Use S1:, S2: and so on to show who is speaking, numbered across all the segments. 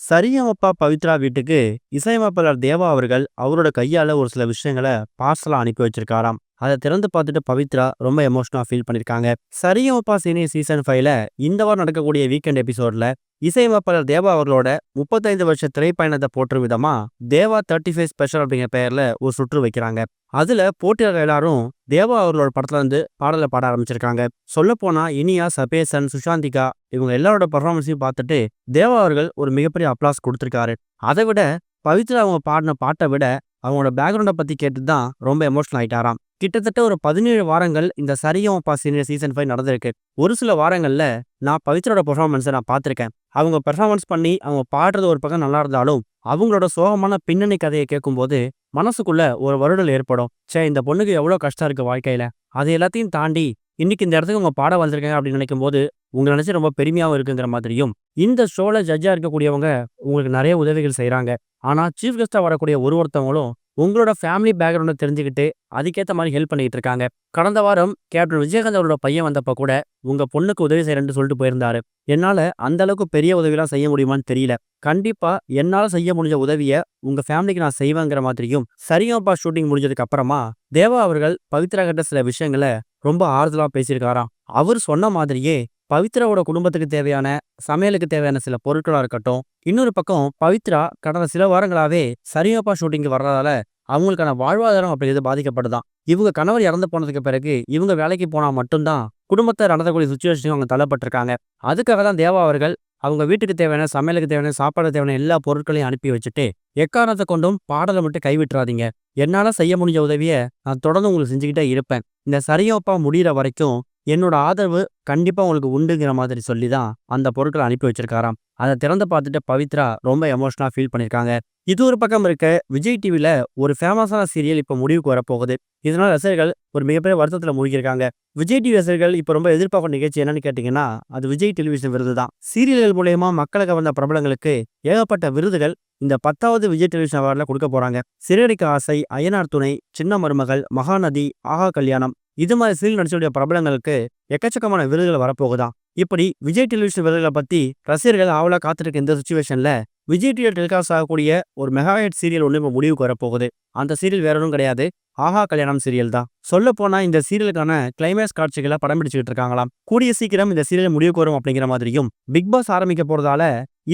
S1: சரிகமபா பவித்ரா வீட்டுக்கு இசையமைப்பாளர் தேவா அவர்கள் அவரோட கையால ஒரு சில விஷயங்களை பார்சலா அனுப்பி வச்சிருக்காராம். அதை திறந்து பார்த்துட்டு பவித்ரா ரொம்ப எமோஷனலா ஃபீல் பண்ணிருக்காங்க. சரிகமபா சீனியர் சீசன் 5ல இந்த வாரம் நடக்கக்கூடிய வீக்கெண்ட் எபிசோட்ல இசையமைப்பாளர் தேவா அவர்களோட 35 வருஷ திரைப்பயணத்தை போற்றும் விதமா தேவா 35 ஸ்பெஷல் அப்படிங்கிற பெயர்ல ஒரு சுற்று வைக்கிறாங்க. அதுல போட்டியாளர்கள் எல்லாரும் தேவா அவர்களோட படத்துல இருந்து பாடலை பாட ஆரம்பிச்சிருக்காங்க. சொல்ல போனா இனியா, சபேசன், சுஷாந்திகா இவங்க எல்லாரோட பர்ஃபார்மன்ஸையும் பார்த்துட்டு தேவா அவர்கள் ஒரு மிகப்பெரிய அப்ளாஸ் கொடுத்திருக்காரு. அதை விட பவித்ரா அவங்க பாடின பாட்டை விட அவங்களோட பேக்ரவுண்டை பத்தி கேட்டு தான் ரொம்ப எமோஷனல் ஆயிட்டாராம். கிட்டத்தட்ட ஒரு 17 வாரங்கள் இந்த சரிகமபா சீனியர் சீசன் 5 நடந்திருக்கு. ஒரு சில வாரங்கள்ல நான் பவித்ரோட பெர்ஃபார்மன்ஸை நான் பார்த்திருக்கேன். அவங்க பெர்ஃபார்மன்ஸ் பண்ணி அவங்க பாடுறது ஒரு பக்கம் நல்லா இருந்தாலும் அவங்களோட சோகமான பின்னணி கதையை கேட்கும்போது மனசுக்குள்ள ஒரு வருடல் ஏற்படும். இந்த பொண்ணுக்கு எவ்வளவு கஷ்டம் இருக்கு வாழ்க்கையில, அது எல்லாத்தையும் தாண்டி இன்னைக்கு இந்த இடத்துக்கு அவங்க பாட வந்திருக்காங்க அப்படின்னு நினைக்கும் போது உங்களை நினைச்சு ரொம்ப பெருமையாவும் இருக்குங்கிற மாதிரியும், இந்த ஷோல ஜட்ஜா இருக்கக்கூடியவங்க உங்களுக்கு நிறைய உதவிகள் செய்யறாங்க. ஆனா சீஃப் கெஸ்டா வரக்கூடிய ஒருத்தவங்களும் உங்களோட ஃபேமிலி பேக்ரவுண்டை தெரிஞ்சுக்கிட்டு அதுக்கேற்ற மாதிரி ஹெல்ப் பண்ணிட்டு இருக்காங்க. கடந்த வாரம் கேப்டன் விஜயகாந்த் அவரோட பையன் வந்தப்ப கூட உங்க பொண்ணுக்கு உதவி செய்யறேன்னு சொல்லிட்டு போயிருந்தாரு. என்னால அந்த அளவுக்கு பெரிய உதவிலாம் செய்ய முடியுமான்னு தெரியல. கண்டிப்பா என்னால செய்ய முடிஞ்ச உதவியை உங்க ஃபேமிலிக்கு நான் செய்வேங்கிற மாதிரியும் சரிகமபா ஷூட்டிங் முடிஞ்சதுக்கு அப்புறமா தேவா அவர்கள் பவித்ரா கிட்ட சில விஷயங்களை ரொம்ப ஆறுதலா பேசியிருக்காராம். அவர் சொன்ன மாதிரியே பவித்ராவோட குடும்பத்துக்கு தேவையான சமையலுக்கு தேவையான சில பொருட்களா இருக்கட்டும், இன்னொரு பக்கம் பவித்ரா கடந்த சில வாரங்களாவே சரிகமபா ஷூட்டிங்கு வர்றதால அவங்களுக்கான வாழ்வாதாரம் அப்படிங்கிறது பாதிக்கப்படுதான். இவங்க கணவர் இறந்து போனதுக்கு பிறகு இவங்க வேலைக்கு போனா மட்டும்தான் குடும்பத்தை நடத்தக்கூடிய சுச்சுவேஷனுக்கு அவங்க தள்ளப்பட்டிருக்காங்க. அதுக்காக தான் தேவா அவர்கள் அவங்க வீட்டுக்கு தேவையான சமையலுக்கு தேவையான சாப்பாடு தேவையான எல்லா பொருட்களையும் அனுப்பி வச்சுட்டு எக்காரணத்தை கொண்டும் பாடலை மட்டும் கைவிட்டுறாதீங்க, என்னால செய்ய முடிஞ்ச உதவியை நான் தொடர்ந்து உங்களுக்கு செஞ்சுக்கிட்டே இருப்பேன், இந்த சரிகமபா முடிகிற வரைக்கும் என்னோட ஆதரவு கண்டிப்பா உங்களுக்கு உண்டுங்கிற மாதிரி சொல்லி தான் அந்த பொருட்களை அனுப்பி வச்சிருக்காராம். அதை திறந்து பார்த்துட்டு பவித்ரா ரொம்ப எமோஷனலா ஃபீல் பண்ணியிருக்காங்க. இது ஒரு பக்கம் இருக்க, விஜய் டிவில ஒரு ஃபேமஸான சீரியல் இப்போ முடிவுக்கு வரப்போகுது. இதனால ரசிகர்கள் ஒரு மிகப்பெரிய வருத்தத்துல மூழ்கியிருக்காங்க. விஜய் டிவி ரசிகர்கள் இப்போ ரொம்ப எதிர்பார்க்கும் நிகழ்ச்சி என்னன்னு கேட்டீங்கன்னா அது விஜய் டெலிவிஷன் விருது தான். சீரியல்கள் மூலயமா மக்களை கவர்ந்த பிரபலங்களுக்கு ஏகப்பட்ட விருதுகள் இந்த 10வது விஜய் டெலிவிஷன் அவார்ட்ல கொடுக்க போறாங்க. சிறகடிக்க ஆசை, அய்யனார் துணை, சின்ன மருமகள், மகாநதி, ஆஹா கல்யாணம் இது மாதிரி சீரியல் நடிச்சக்கூடிய பிரபலங்களுக்கு எக்கச்சக்கமான விருதுகள் வரப்போகுதான். இப்படி விஜய் டெலிவிஷன் விருதுகளை பத்தி ரசிகர்கள் ஆவலா காத்திருக்க இந்த சுச்சுவேஷன்ல விஜய் டிவியில் டெலிகாஸ்ட் ஆகக்கூடிய ஒரு மெகாஹிட் சீரியல் ஒன்று இப்போ முடிவுக்கு வரப்போகுது. அந்த சீரியல் வேற ஒன்றும் கிடையாது, ஆஹா கல்யாணம் சீரியல் தான். சொல்ல போனா இந்த சீரியலுக்கான கிளைமேக்ஸ் காட்சிகளை படம் பிடிச்சிட்டு இருக்காங்களாம். கூடிய சீக்கிரம் இந்த சீரியல் முடிவுக்கு வரும் அப்படிங்கிற மாதிரியும், பிக் பாஸ் ஆரம்பிக்க போறதால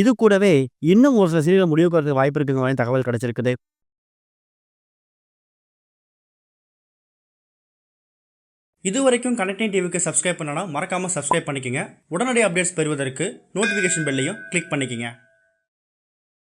S1: இது கூடவே இன்னும் ஒரு சில சீரியல் முடிவுக்கு வரதுக்கு வாய்ப்பு இருக்குங்க தகவல் கிடைச்சிருக்குது.
S2: இதுவரைக்கும் கனெக்டிங் டிவிக்கு சப்ஸ்கிரைப் பண்ணனா மறக்காம சப்ஸ்கிரைப் பண்ணிக்கங்க. உடனடி அப்டேட்ஸ் பெறுவதற்கு நோட்டிஃபிகேஷன் பெல்லையும் கிளிக் பண்ணிக்கங்க.